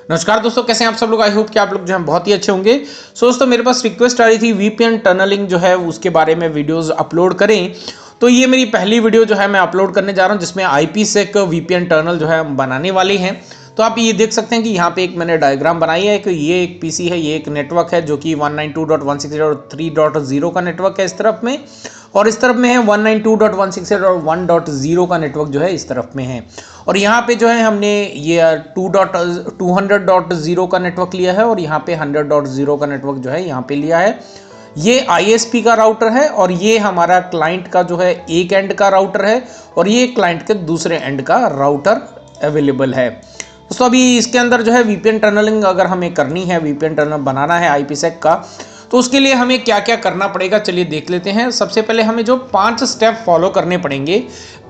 नमस्कार दोस्तों, कैसे हैं आप सब लोग। आई होप कि आप लोग जो हैं बहुत ही अच्छे होंगे। दोस्तों मेरे पास रिक्वेस्ट आ रही थी वीपीएन टनलिंग जो है उसके बारे में वीडियोस अपलोड करें। तो ये मेरी पहली वीडियो जो है मैं अपलोड करने जा रहा हूं, जिसमें आईपीसेक वीपीएन टनल जो है हम बनाने वाले हैं। तो आप ये देख सकते हैं कि यहाँ पे एक मैंने डायग्राम बनाई है। ये एक पीसी है, ये एक नेटवर्क है जो कि 192.168.3.0 का नेटवर्क है इस तरफ में, और इस तरफ में है 192.168.1.0 का नेटवर्क जो है इस तरफ में है। और यहाँ पे जो है हमने ये 200.0 का नेटवर्क लिया है और यहाँ पे 100.0 का नेटवर्क जो है यहाँ पे लिया है। ये आईएसपी का राउटर है और ये हमारा क्लाइंट का जो है एक एंड का राउटर है और ये क्लाइंट के दूसरे एंड का राउटर अवेलेबल है। दोस्तों अभी इसके अंदर जो है वीपीएन टनलिंग अगर हमें करनी है, वीपीएन टनल बनाना है आईपीसेक का, तो उसके लिए हमें क्या क्या करना पड़ेगा चलिए देख लेते हैं। सबसे पहले हमें जो 5 स्टेप फॉलो करने पड़ेंगे,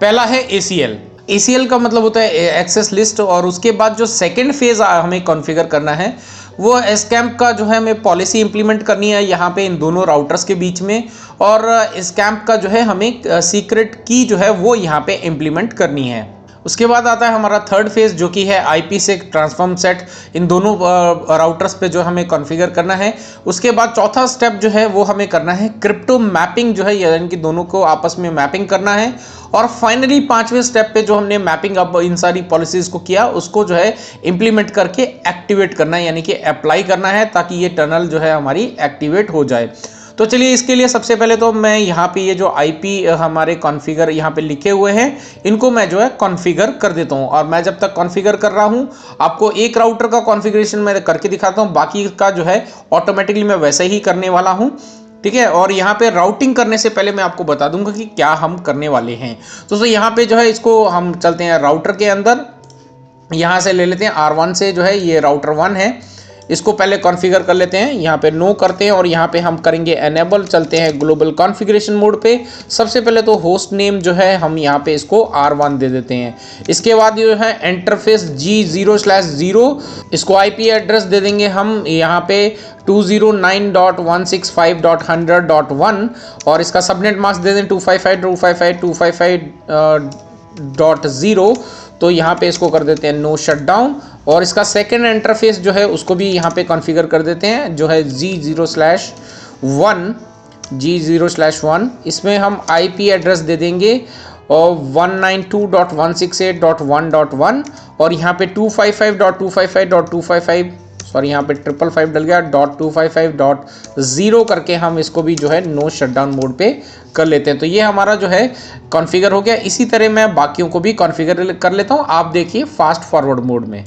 पहला है एसीएल। एसीएल का मतलब होता है एक्सेस लिस्ट, और उसके बाद जो सेकंड फेज हमें कॉन्फ़िगर करना है वो एस्कैम्प का जो है हमें पॉलिसी इंप्लीमेंट करनी है यहाँ पे इन दोनों राउटर्स के बीच में, और एस्कैम्प का जो है हमें सीक्रेट की जो है वो यहाँ पे इंप्लीमेंट करनी है। उसके बाद आता है हमारा थर्ड फेज जो कि है आईपीसेक ट्रांसफॉर्म सेट, इन दोनों राउटर्स पे जो हमें कॉन्फ़िगर करना है। उसके बाद चौथा स्टेप जो है वो हमें करना है क्रिप्टो मैपिंग जो है, यानी कि दोनों को आपस में मैपिंग करना है। और फाइनली 5वें स्टेप पे जो हमने मैपिंग अब इन सारी पॉलिसीज़ को किया उसको जो है इम्प्लीमेंट करके एक्टिवेट करना है, यानी कि अप्लाई करना है ताकि ये टनल जो है हमारी एक्टिवेट हो जाए। तो चलिए इसके लिए सबसे पहले तो मैं यहाँ पे ये जो आईपी हमारे कॉन्फ़िगर यहाँ पे लिखे हुए हैं इनको मैं जो है कॉन्फ़िगर कर देता हूँ। और मैं जब तक कॉन्फ़िगर कर रहा हूँ आपको एक राउटर का कॉन्फ़िगरेशन मैं करके दिखाता हूँ, बाकी का जो है ऑटोमेटिकली मैं वैसे ही करने वाला हूँ, ठीक है। और यहाँ पे राउटिंग करने से पहले मैं आपको बता दूंगा कि क्या हम करने वाले हैं। तो यहाँ पे जो है इसको हम चलते हैं राउटर के अंदर, यहाँ से ले लेते हैं R1 से जो है ये राउटर 1 है, इसको पहले कॉन्फ़िगर कर लेते हैं। यहाँ पे नो करते हैं और यहाँ पे हम करेंगे एनेबल, चलते हैं ग्लोबल कॉन्फ़िगरेशन मोड पे। सबसे पहले तो होस्ट नेम जो है हम यहाँ पे इसको R1 दे देते हैं। इसके बाद जो है इंटरफेस G0/0, इसको आईपी एड्रेस दे देंगे हम यहाँ पे 209.165.100.1, और इसका सबनेट मास्क दे दें 255.255.255.0। तो यहाँ पे इसको कर देते हैं नो शटडाउन, और इसका सेकंड इंटरफेस जो है उसको भी यहाँ पे कॉन्फ़िगर कर देते हैं जो है G0/1। इसमें हम आईपी एड्रेस दे देंगे और 192.168.1.1, और यहाँ पे 255.255.255 सॉरी यहाँ पे 555 डल गया .255.0 करके हम इसको भी जो है नो शटडाउन मोड पे कर लेते हैं। तो ये हमारा जो है कॉन्फ़िगर हो गया। इसी तरह मैं बाकियों को भी कॉन्फ़िगर कर लेता हूँ, आप देखिए फास्ट फॉरवर्ड मोड में।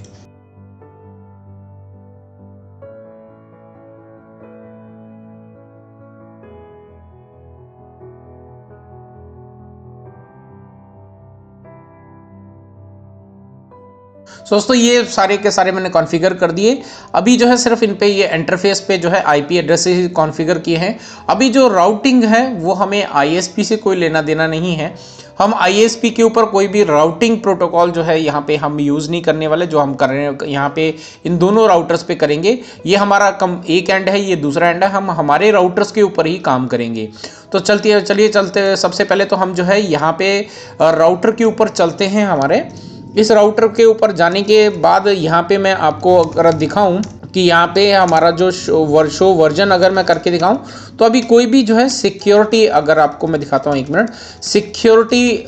दोस्तों ये सारे के सारे मैंने कॉन्फ़िगर कर दिए। अभी जो है सिर्फ इन पे ये इंटरफेस पे जो है आईपी एड्रेस ही कॉन्फ़िगर किए हैं। अभी जो राउटिंग है वो हमें आईएसपी से कोई लेना देना नहीं है। हम आईएसपी के ऊपर कोई भी राउटिंग प्रोटोकॉल जो है यहाँ पे हम यूज़ नहीं करने वाले। जो हम कर रहे हैं यहाँ पे इन दोनों राउटर्स पे करेंगे। ये हमारा एक एंड है, ये दूसरा एंड है, हम हमारे राउटर्स के ऊपर ही काम करेंगे। तो चलिए चलते सबसे पहले तो हम जो है यहाँ पे राउटर के ऊपर चलते हैं। हमारे इस राउटर के ऊपर जाने के बाद यहाँ पे मैं आपको अगर दिखाऊं कि यहाँ पे हमारा जो शो वर्जन अगर मैं करके दिखाऊं तो अभी कोई भी जो है सिक्योरिटी, अगर आपको मैं दिखाता हूँ 1 मिनट, सिक्योरिटी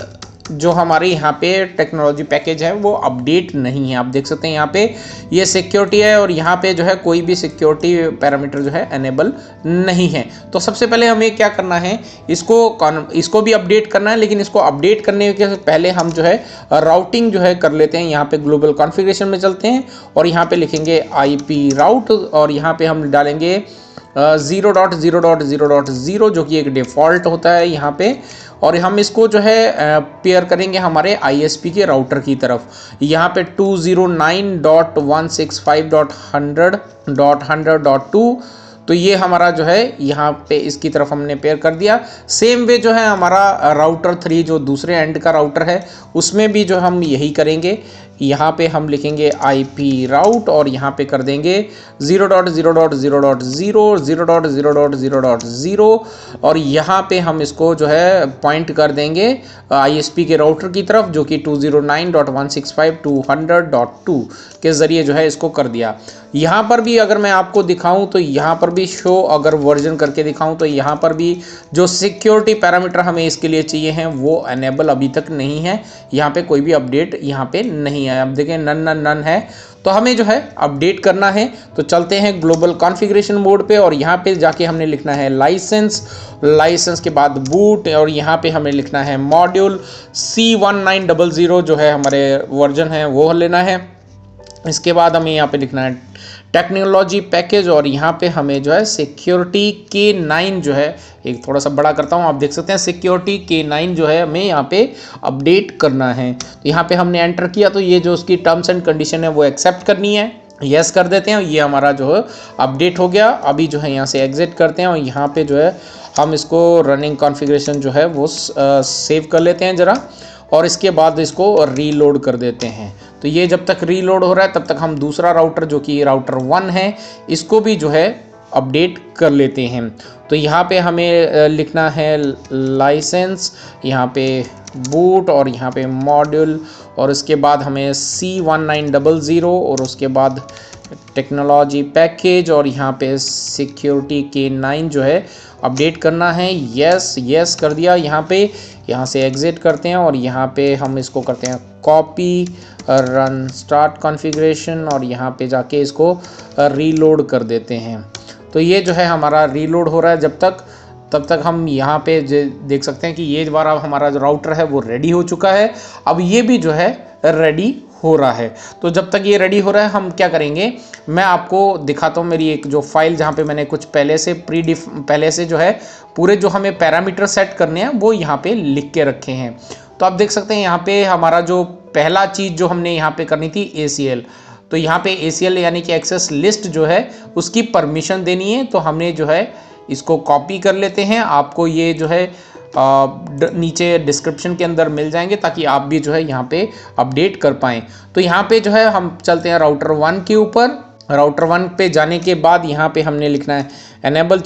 जो हमारे यहाँ पे टेक्नोलॉजी पैकेज है वो अपडेट नहीं है। आप देख सकते हैं यहाँ पे ये सिक्योरिटी है और यहाँ पे जो है कोई भी सिक्योरिटी पैरामीटर जो है एनेबल नहीं है। तो सबसे पहले हमें क्या करना है, इसको भी अपडेट करना है, लेकिन इसको अपडेट करने के पहले हम जो है राउटिंग जो है कर लेते हैं। यहाँ पे ग्लोबल कॉन्फ़िगरेशन में चलते हैं और यहाँ पे लिखेंगे IP राउट, और यहाँ पे हम डालेंगे 0.0.0.0 जो कि एक डिफ़ॉल्ट होता है यहाँ पे, और हम इसको जो है पेयर करेंगे हमारे आईएसपी के राउटर की तरफ। यहाँ पे 209.165.100.100.2, तो ये हमारा जो है यहाँ पे इसकी तरफ हमने पेयर कर दिया। सेम वे जो है हमारा राउटर 3 जो दूसरे एंड का राउटर है उसमें भी जो हम यही करेंगे। यहाँ पे हम लिखेंगे IP राउट और यहाँ पे कर देंगे 0.0.0.0 और यहाँ पे हम इसको जो है पॉइंट कर देंगे ISP के राउटर की तरफ जो कि 209.165.200.2 के ज़रिए जो है इसको कर दिया। यहाँ पर भी अगर मैं आपको दिखाऊं तो यहाँ पर भी शो अगर वर्जन करके दिखाऊं तो यहाँ पर भी जो सिक्योरिटी पैरामीटर हमें इसके लिए चाहिए हैं वो अनेबल अभी तक नहीं है। यहाँ पे कोई भी अपडेट यहाँ पे नहीं है। अब देखें नन है, तो हमें जो है अपडेट करना है। तो चलते हैं ग्लोबल कॉन्फ़िगरेशन मोड पे और यहाँ पे जाके हमने लिखना है लाइसेंस के बाद बूट और यहाँ पे हमें लिखना है मॉड्यूल C1900 जो है हमारे वर्जन है वो लेना है। इसके बाद हमें यहाँ पे लिखना है टेक्नोलॉजी पैकेज और यहाँ पे हमें जो है सिक्योरिटी K9 जो है, एक थोड़ा सा बड़ा करता हूँ, आप देख सकते हैं सिक्योरिटी K9 जो है हमें यहाँ पे अपडेट करना है। तो यहाँ पे हमने एंटर किया तो ये जो उसकी टर्म्स एंड कंडीशन है वो एक्सेप्ट करनी है, यस कर देते हैं। ये हमारा जो है अपडेट हो गया। अभी जो है यहाँ से एग्जिट करते हैं और यहाँ पे जो है हम इसको रनिंग कॉन्फ़िगरेशन जो है वो सेव कर लेते हैं ज़रा और इसके बाद इसको रीलोड कर देते हैं। तो ये जब तक रीलोड हो रहा है तब तक हम दूसरा राउटर जो कि राउटर 1 है इसको भी जो है अपडेट कर लेते हैं। तो यहाँ पे हमें लिखना है लाइसेंस, यहाँ पे बूट और यहाँ पे मॉड्यूल और उसके बाद हमें C1900 और उसके बाद टेक्नोलॉजी पैकेज और यहाँ पे सिक्योरिटी K9 जो है अपडेट करना है। यस कर दिया। यहाँ से एग्जिट करते हैं और यहाँ पे हम इसको करते हैं कॉपी, रन स्टार्ट कॉन्फ़िगरेशन और यहाँ पे जाके इसको रीलोड कर देते हैं। तो ये जो है हमारा रीलोड हो रहा है तब तक हम यहाँ पे देख सकते हैं कि ये वाला हमारा जो राउटर है वो रेडी हो चुका है। अब ये भी जो है रेडी हो रहा है। तो जब तक ये रेडी हो रहा है हम क्या करेंगे, मैं आपको दिखाता हूँ मेरी एक जो फाइल जहाँ पे मैंने कुछ पहले से जो है पूरे जो हमें पैरामीटर सेट करने हैं वो यहाँ पे लिख के रखे हैं। तो आप देख सकते हैं यहाँ पे हमारा जो पहला चीज़ जो हमने यहाँ पे करनी थी ACL, तो यहाँ पे ACL यानी कि एक्सेस लिस्ट जो है उसकी परमिशन देनी है। तो हमने जो है इसको कॉपी कर लेते हैं। आपको ये जो है नीचे डिस्क्रिप्शन के अंदर मिल जाएंगे ताकि आप भी जो है यहाँ पे अपडेट कर पाएँ। तो यहाँ पे जो है हम चलते हैं राउटर 1 के ऊपर। राउटर 1 पे जाने के बाद यहाँ पे हमने लिखना है एनेबल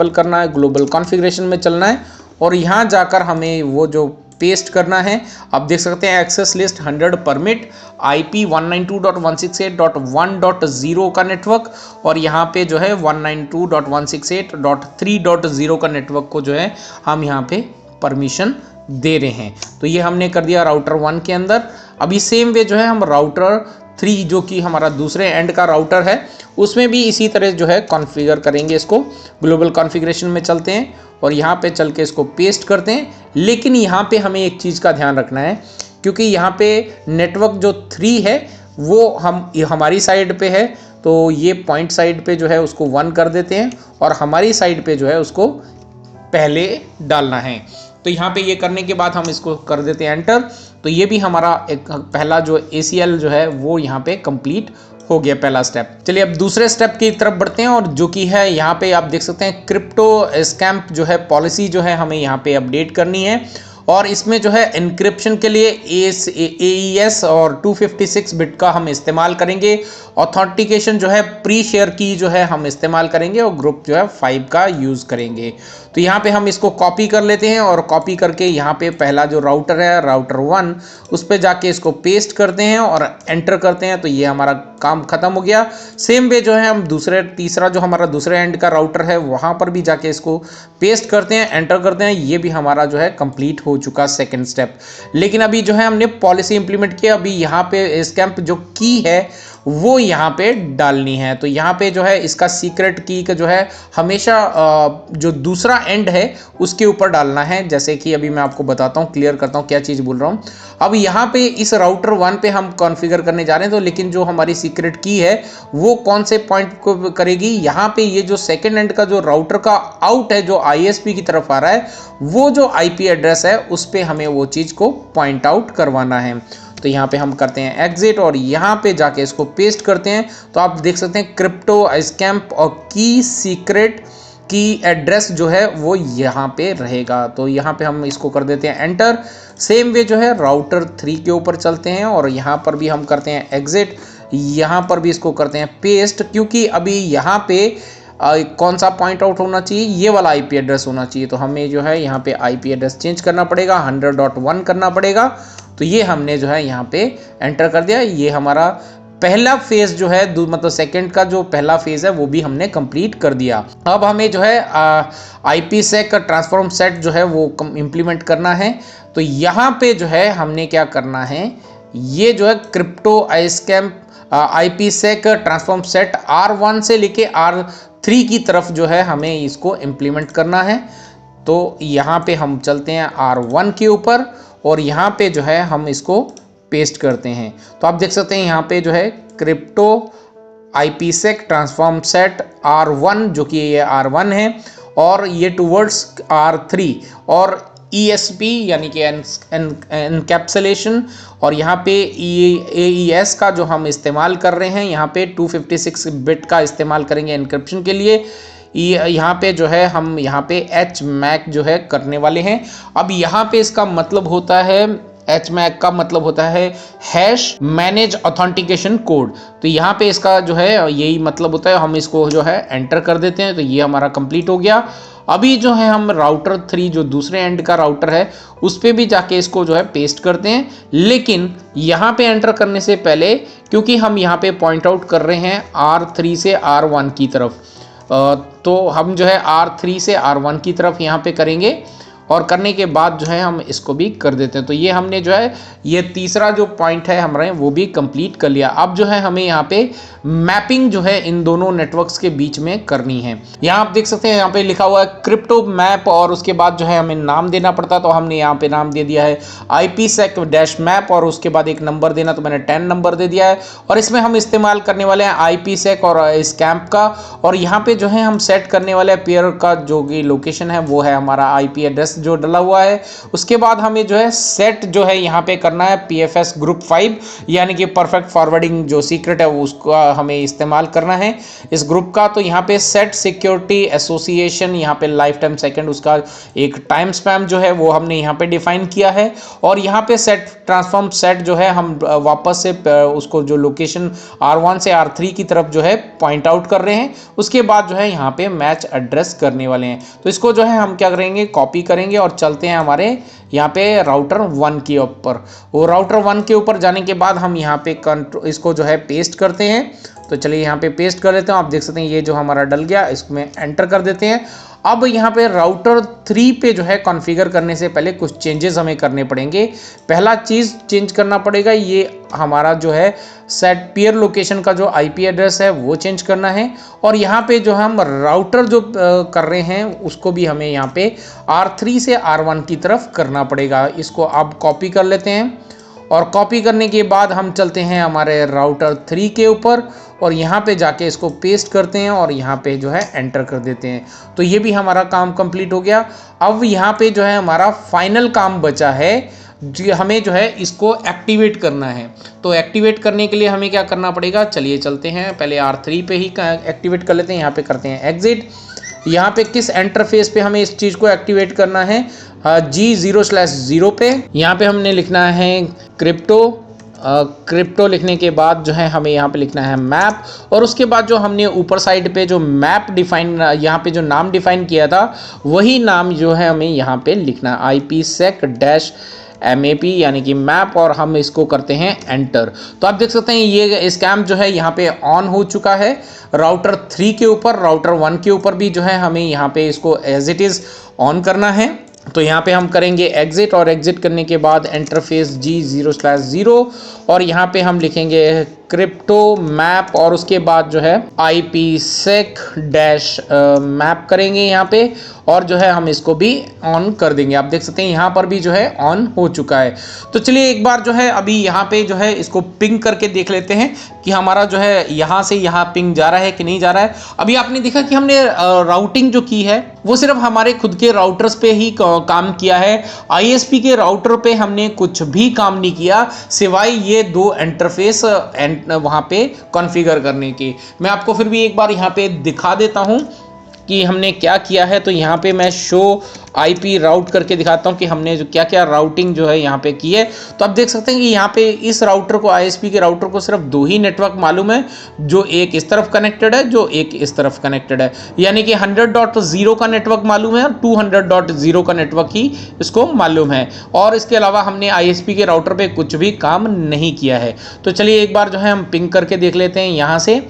करना है, ग्लोबल कॉन्फ़िगरेशन में चलना है और यहाँ जाकर हमें वो जो पेस्ट करना है। आप देख सकते हैं एक्सेस लिस्ट 100 परमिट IP 192.168.1.0 का नेटवर्क और यहाँ पे जो है 192.168.3.0 का नेटवर्क को जो है हम यहाँ पे परमिशन दे रहे हैं। तो ये हमने कर दिया राउटर 1 के अंदर। अभी सेम वे जो है हम राउटर 3 जो कि हमारा दूसरे एंड का राउटर है उसमें भी इसी तरह जो है कॉन्फ़िगर करेंगे। इसको ग्लोबल कॉन्फ़िगरेशन में चलते हैं और यहाँ पे चल के इसको पेस्ट करते हैं। लेकिन यहाँ पे हमें एक चीज़ का ध्यान रखना है क्योंकि यहाँ पे नेटवर्क जो 3 है वो हमारी साइड पे है, तो ये पॉइंट साइड पे जो है उसको 1 कर देते हैं और हमारी साइड पे जो है उसको पहले डालना है। तो यहाँ पे ये करने के बाद हम इसको कर देते हैं एंटर। तो ये भी हमारा एक पहला जो ACL जो है वो यहाँ पे कंप्लीट हो गया, पहला स्टेप। चलिए अब दूसरे स्टेप की तरफ बढ़ते हैं और जो कि है यहाँ पे आप देख सकते हैं क्रिप्टो स्कैम्प जो है पॉलिसी जो है हमें यहाँ पे अपडेट करनी है और इसमें जो है एन्क्रिप्शन के लिए AES और 256 बिट का हम इस्तेमाल करेंगे। ऑथेंटिकेशन जो है प्री शेयर की जो है हम इस्तेमाल करेंगे और ग्रुप जो है 5 का यूज़ करेंगे। तो यहाँ पे हम इसको कॉपी कर लेते हैं और कॉपी करके यहाँ पे पहला जो राउटर है राउटर 1 उस पर जाके इसको पेस्ट करते हैं और एंटर करते हैं। तो ये हमारा काम ख़त्म हो गया। सेम वे जो है हम तीसरा जो हमारा दूसरे एंड का राउटर है वहाँ पर भी जाके इसको पेस्ट करते हैं, एंटर करते हैं। ये भी हमारा जो है कंप्लीट हो चुका सेकंड स्टेप। लेकिन अभी जो है हमने पॉलिसी इंप्लीमेंट किया। अभी यहाँ पे स्कैम्प जो की है वो यहाँ पे डालनी है। तो यहाँ पे जो है इसका सीक्रेट की का जो है हमेशा जो दूसरा एंड है उसके ऊपर डालना है। जैसे कि अभी मैं आपको बताता हूँ, क्लियर करता हूँ क्या चीज़ बोल रहा हूँ। अब यहाँ पे इस राउटर 1 पे हम कॉन्फ़िगर करने जा रहे हैं, तो लेकिन जो हमारी सीक्रेट की है वो कौन से पॉइंट को करेगी, यहाँ पे ये जो सेकेंड एंड का जो राउटर का आउट है जो ISP की तरफ आ रहा है वो जो IP एड्रेस है उस पर हमें वो चीज़ को पॉइंट आउट करवाना है। तो तो यहाँ पे हम करते हैं एग्जिट और यहाँ पे जाके इसको पेस्ट करते हैं। तो आप देख सकते हैं क्रिप्टो स्कैम्प और की सीक्रेट की एड्रेस जो है वो यहाँ पे रहेगा। तो यहाँ पे हम इसको कर देते हैं एंटर। सेम वे जो है राउटर 3 के ऊपर चलते हैं और यहाँ पर भी हम करते हैं एग्जिट, यहाँ पर भी इसको करते हैं पेस्ट, क्योंकि अभी यहाँ पे कौन सा पॉइंट आउट होना चाहिए, ये वाला आईपी एड्रेस होना चाहिए। तो हमें जो है यहाँ पे आईपी एड्रेस चेंज करना पड़ेगा, 100.1 करना पड़ेगा। तो ये हमने जो है यहाँ पे एंटर कर दिया। ये हमारा पहला फेज जो है मतलब सेकंड का जो पहला फेज है वो भी हमने कंप्लीट कर दिया। अब हमें जो है IPsec का ट्रांसफॉर्म सेट जो है वो इम्प्लीमेंट करना है। तो यहाँ पे जो है हमने क्या करना है, ये जो है crypto scamp IPsec transform set R1 से लेके R3 की तरफ जो है हमें इसको इम्प्लीमेंट करना है। तो यहाँ पे हम चलते हैं R1 के ऊपर और यहाँ पे जो है हम इसको पेस्ट करते हैं। तो आप देख सकते हैं यहाँ पे जो है crypto IPsec transform set R1 जो कि ये R1 है और ये टूवर्ड्स R3 और ESP यानी कि एनकैप्सुलेशन और यहाँ पे AES का जो हम इस्तेमाल कर रहे हैं, यहाँ पे 256 बिट का इस्तेमाल करेंगे एनक्रिप्शन के लिए। यहाँ पे जो है हम यहाँ पे HMAC जो है करने वाले हैं। अब यहाँ पे इसका मतलब होता है, HMAC का मतलब होता है हैश मैनेज ऑथेंटिकेशन कोड। तो यहाँ पे इसका जो है यही मतलब होता है। हम इसको जो है एंटर कर देते हैं। तो ये हमारा कंप्लीट हो गया। अभी जो है हम राउटर 3 जो दूसरे एंड का राउटर है उस पर भी जाके इसको जो है पेस्ट करते हैं। लेकिन यहाँ पे एंटर करने से पहले, क्योंकि हम यहाँ पे पॉइंट आउट कर रहे हैं R3 से R1 की तरफ, तो हम जो है R3 से R1 की तरफ यहाँ पे करेंगे और करने के बाद जो है हम इसको भी कर देते हैं। तो ये हमने जो है ये तीसरा जो पॉइंट है हमारे वो भी कंप्लीट कर लिया। अब जो है हमें यहाँ पे मैपिंग जो है इन दोनों नेटवर्क्स के बीच में करनी है। यहाँ आप देख सकते हैं यहाँ पे लिखा हुआ है क्रिप्टो मैप और उसके बाद जो है हमें नाम देना पड़ता है। तो हमने यहाँ पे नाम दे दिया है IPsec-मैप और उसके बाद एक नंबर देना, तो मैंने 10 नंबर दे दिया है। और इसमें हम इस्तेमाल करने वाले हैं IPsec और स्कैम्प का। और यहाँ पे जो है हम सेट करने वाले पेयर का जो कि लोकेशन है वो है हमारा IP एड्रेस जो डला हुआ है। उसके बाद हमें जो है सेट जो है यहाँ पे करना है PFS ग्रुप 5 यानी कि परफेक्ट फॉरवर्डिंग जो सीक्रेट है उसको हमें इस्तेमाल करना है इस ग्रुप का। तो यहाँ पे सेट सिक्योरिटी एसोसिएशन, यहाँ पे लाइफ टाइम सेकंड, उसका एक टाइम स्पैम जो है वो हमने यहाँ पे डिफाइन किया है। और यहाँ पे सेट ट्रांसफॉर्म सेट जो है हम वापस से उसको जो लोकेशन R1 से R3 की तरफ जो है पॉइंट आउट कर रहे हैं। उसके बाद जो है यहाँ पे मैच एड्रेस करने वाले हैं। तो इसको जो है हम क्या करेंगे, कॉपी करेंगे और चलते हैं हमारे यहाँ पे राउटर 1 के ऊपर। वो राउटर 1 के ऊपर जाने के बाद हम यहाँ पे इसको जो है पेस्ट करते हैं। तो चलिए यहाँ पे पेस्ट कर लेते हैं। आप देख सकते हैं ये जो हमारा डल गया, इसमें एंटर कर देते हैं। अब यहाँ पे राउटर 3 पे जो है कॉन्फ़िगर करने से पहले कुछ चेंजेस हमें करने पड़ेंगे। पहला चीज़ चेंज करना पड़ेगा, ये हमारा जो है सेट पेयर लोकेशन का जो IP एड्रेस है वो चेंज करना है। और यहाँ पे जो हम राउटर जो कर रहे हैं उसको भी हमें यहाँ पे R3 से R1 की तरफ करना पड़ेगा। इसको आप कॉपी कर लेते हैं और कॉपी करने के बाद हम चलते हैं हमारे राउटर 3 के ऊपर और यहाँ पे जाके इसको पेस्ट करते हैं और यहाँ पे जो है एंटर कर देते हैं। तो ये भी हमारा काम कंप्लीट हो गया। अब यहाँ पे जो है हमारा फाइनल काम बचा है, हमें जो है इसको एक्टिवेट करना है। तो एक्टिवेट करने के लिए हमें क्या करना पड़ेगा, चलिए चलते हैं। पहले R3 पे ही एक्टिवेट कर लेते हैं। यहाँ पे करते हैं एग्जिट। यहाँ पे किस इंटरफेस पे हमें इस चीज़ को एक्टिवेट करना है, G0/0 पे। यहाँ पे हमने लिखना है क्रिप्टो लिखने के बाद जो है हमें यहाँ पे लिखना है मैप। और उसके बाद जो हमने ऊपर साइड पे जो मैप डिफाइन, यहाँ पे जो नाम डिफाइन किया था वही नाम जो है हमें यहाँ पे लिखना है IPsec-MAP यानी कि मैप, और हम इसको करते हैं एंटर। तो आप देख सकते हैं ये स्कैम जो है यहाँ पे ऑन हो चुका है राउटर 3 के ऊपर। राउटर 1 के ऊपर भी जो है हमें यहाँ पे इसको एज इट इज़ ऑन करना है। तो यहाँ पे हम करेंगे एग्जिट और एग्जिट करने के बाद इंटरफेस G0/0 और यहाँ पे हम लिखेंगे क्रिप्टो मैप और उसके बाद जो है IPsec डैश मैप करेंगे यहाँ पे, और जो है हम इसको भी ऑन कर देंगे। आप देख सकते हैं यहाँ पर भी जो है ऑन हो चुका है। तो चलिए एक बार जो है अभी यहाँ पे जो है इसको पिंग करके देख लेते हैं कि हमारा जो है यहाँ से यहाँ पिंग जा रहा है कि नहीं जा रहा है। अभी आपने देखा कि हमने राउटिंग जो की है वो सिर्फ हमारे खुद के राउटर्स पे ही काम किया है, ISP के राउटर पे हमने कुछ भी काम नहीं किया सिवाय ये 2 इंटरफेस वहाँ पे कॉन्फ़िगर करने के। मैं आपको फिर भी एक बार यहाँ पे दिखा देता हूँ कि हमने क्या किया है। तो यहाँ पे मैं शो IP राउट करके दिखाता हूँ कि हमने जो क्या क्या राउटिंग जो है यहाँ पे की है। तो आप देख सकते हैं कि यहाँ पे इस राउटर को, ISP के राउटर को सिर्फ 2 ही नेटवर्क मालूम है, जो एक इस तरफ कनेक्टेड है, जो एक इस तरफ कनेक्टेड है, यानी कि 100.0 का नेटवर्क मालूम है और 200.0 का नेटवर्क ही इसको मालूम है। और इसके अलावा हमने ISP के राउटर पे कुछ भी काम नहीं किया है। तो चलिए एक बार जो है हम पिंग करके देख लेते हैं। यहाँ से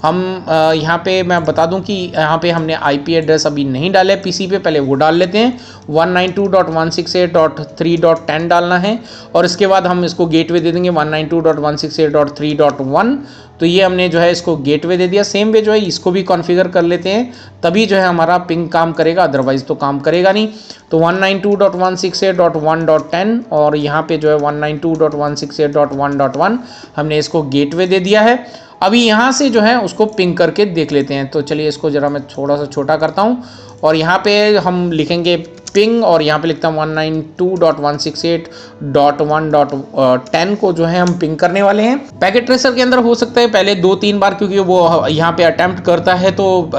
हम यहाँ पे मैं बता दूं कि यहाँ पे हमने IP एड्रेस अभी नहीं डाले PC पे, पहले वो डाल लेते हैं। 192.168.3.10 डालना है और इसके बाद हम इसको गेटवे दे देंगे 192.168.3.1। तो ये हमने जो है इसको गेटवे दे दिया। सेम वे जो है इसको भी कॉन्फ़िगर कर लेते हैं, तभी जो है हमारा पिंग काम करेगा, अदरवाइज तो काम करेगा नहीं। तो 192.168.1.10 और यहाँ पे जो है 192.168.1.1 हमने इसको गेटवे दे दिया है। अभी यहाँ से जो है उसको पिंग करके देख लेते हैं। तो चलिए इसको ज़रा मैं थोड़ा सा छोटा करता हूँ और यहाँ पे हम लिखेंगे पिंग और यहाँ पे लिखता हूँ 192.168.1.10 को जो है हम पिंग करने वाले हैं। पैकेट ट्रेसर के अंदर हो सकता है पहले 2-3 बार, क्योंकि वो यहाँ पे अटेम्प्ट करता है तो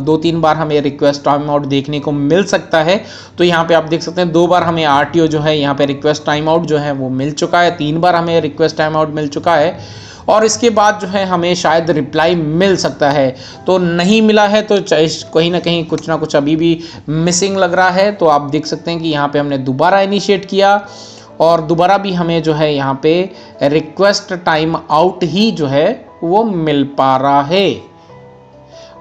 2-3 बार हमें रिक्वेस्ट टाइम आउट देखने को मिल सकता है। तो यहाँ पे आप देख सकते हैं 2 बार हमें RTO जो है यहाँ पे रिक्वेस्ट टाइम आउट जो है वो मिल चुका है, 3 बार हमें रिक्वेस्ट टाइम आउट मिल चुका है और इसके बाद जो है हमें शायद रिप्लाई मिल सकता है। तो नहीं मिला है तो कहीं ना कहीं कुछ ना कुछ अभी भी मिसिंग लग रहा है। तो आप देख सकते हैं कि यहाँ पे हमने दोबारा इनिशिएट किया और दोबारा भी हमें जो है यहाँ पे रिक्वेस्ट टाइम आउट ही जो है वो मिल पा रहा है।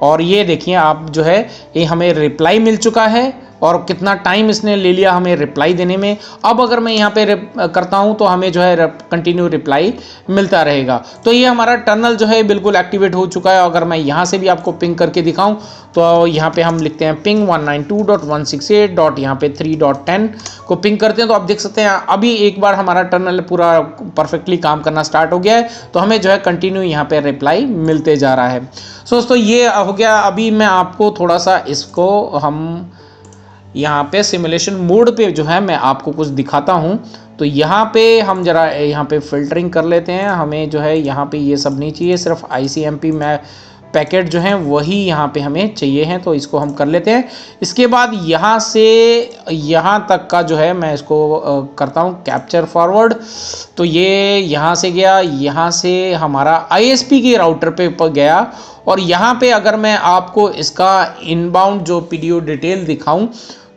और ये देखिए आप जो है ये हमें रिप्लाई मिल चुका है और कितना टाइम इसने ले लिया हमें रिप्लाई देने में। अब अगर मैं यहाँ पे करता हूँ तो हमें जो है कंटिन्यू रिप्लाई मिलता रहेगा। तो ये हमारा टनल जो है बिल्कुल एक्टिवेट हो चुका है। अगर मैं यहाँ से भी आपको पिंग करके दिखाऊं तो यहाँ पे हम लिखते हैं पिंग 192.168. यहाँ पे 3.10 को पिंग करते हैं तो आप देख सकते हैं अभी एक बार हमारा टनल पूरा परफेक्टली काम करना स्टार्ट हो गया है। तो हमें जो है कंटिन्यू यहाँ पे रिप्लाई मिलते जा रहा है। सो दोस्तों ये हो गया। अभी मैं आपको थोड़ा सा इसको हम यहाँ पे सिमुलेशन मोड पे जो है मैं आपको कुछ दिखाता हूँ। तो यहाँ पे हम जरा यहाँ पे फिल्टरिंग कर लेते हैं। हमें जो है यहाँ पे ये सब नहीं चाहिए, सिर्फ ICMP में पैकेट जो हैं वही यहाँ पे हमें चाहिए हैं। तो इसको हम कर लेते हैं। इसके बाद यहाँ से यहाँ तक का जो है मैं इसको करता हूँ कैप्चर फॉरवर्ड। तो ये यहाँ से गया, यहाँ से हमारा ISP के राउटर पे गया और यहाँ पे अगर मैं आपको इसका इनबाउंड जो PDO डिटेल दिखाऊं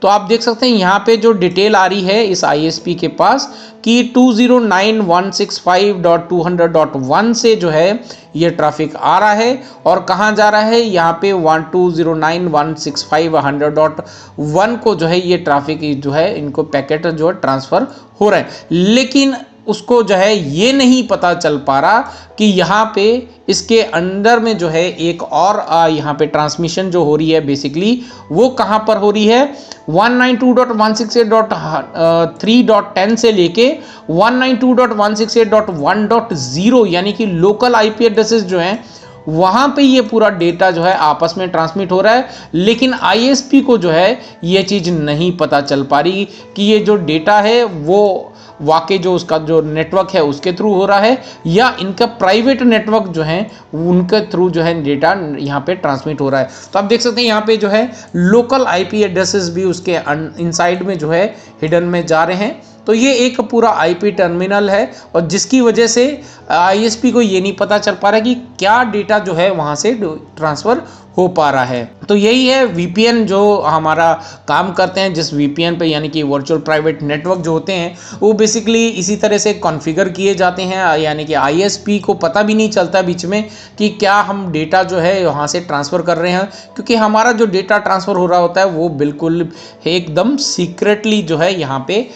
तो आप देख सकते हैं यहाँ पे जो डिटेल आ रही है इस ISP के पास कि 209.165.200.1 से जो है ये ट्रैफिक आ रहा है और कहाँ जा रहा है, यहाँ पे 1209165.100.1 को जो है ये ट्रैफिक जो है इनको पैकेट जो है ट्रांसफ़र हो रहा है। लेकिन उसको जो है ये नहीं पता चल पा रहा कि यहाँ पे इसके अंदर में जो है एक और यहाँ पे ट्रांसमिशन जो हो रही है बेसिकली वो कहाँ पर हो रही है 192.168.3.10 से लेके 192.168.1.0 यानी कि लोकल IP एड्रेसेस जो हैं वहाँ पे ये पूरा डेटा जो है आपस में ट्रांसमिट हो रहा है। लेकिन ISP को जो है ये चीज़ नहीं पता चल पा रही कि ये जो डेटा है वो वाकई जो उसका जो नेटवर्क है उसके थ्रू हो रहा है या इनका प्राइवेट नेटवर्क जो है उनके थ्रू जो है डेटा यहाँ पे ट्रांसमिट हो रहा है। तो आप देख सकते हैं यहाँ पे जो है लोकल IP एड्रेसेस भी उसके इनसाइड में जो है हिडन में जा रहे हैं। तो ये एक पूरा IP टर्मिनल है और जिसकी वजह से ISP को ये नहीं पता चल पा रहा है कि क्या डेटा जो है वहाँ से ट्रांसफ़र हो पा रहा है। तो यही है VPN जो हमारा काम करते हैं, जिस VPN पे यानी कि वर्चुअल प्राइवेट नेटवर्क जो होते हैं वो बेसिकली इसी तरह से कॉन्फ़िगर किए जाते हैं, यानी कि ISP को पता भी नहीं चलता बीच में कि क्या हम डेटा जो है वहाँ से ट्रांसफ़र कर रहे हैं, क्योंकि हमारा जो डेटा ट्रांसफ़र हो रहा होता है वो बिल्कुल एकदम सीक्रेटली जो है यहाँ पे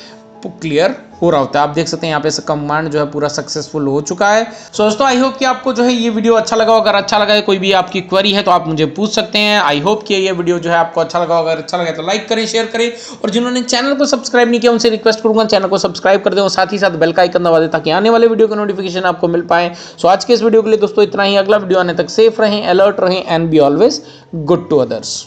क्लियर हो रहा होता है। आप देख सकते हैं यहाँ पे कमांड जो है पूरा सक्सेसफुल हो चुका है। सो दोस्तों आई होप कि आपको जो है ये वीडियो अच्छा लगा। अगर अच्छा लगा है, कोई भी आपकी क्वेरी है तो आप मुझे पूछ सकते हैं। आई होप कि ये वीडियो जो है आपको अच्छा लगा। अगर अच्छा लगा तो लाइक करें, शेयर करें, और जिन्होंने चैनल को सब्सक्राइब नहीं किया उनसे रिक्वेस्ट करूंगा चैनल को सब्सक्राइब कर दें और साथ ही साथ बेल का आइकन दबा दें ताकि आने वाले वीडियो के नोटिफिकेशन आपको मिल पाए। सो आज के इस वीडियो के लिए दोस्तों इतना ही। अगला वीडियो आने तक सेफ रहें, अलर्ट रहें and be always good to others.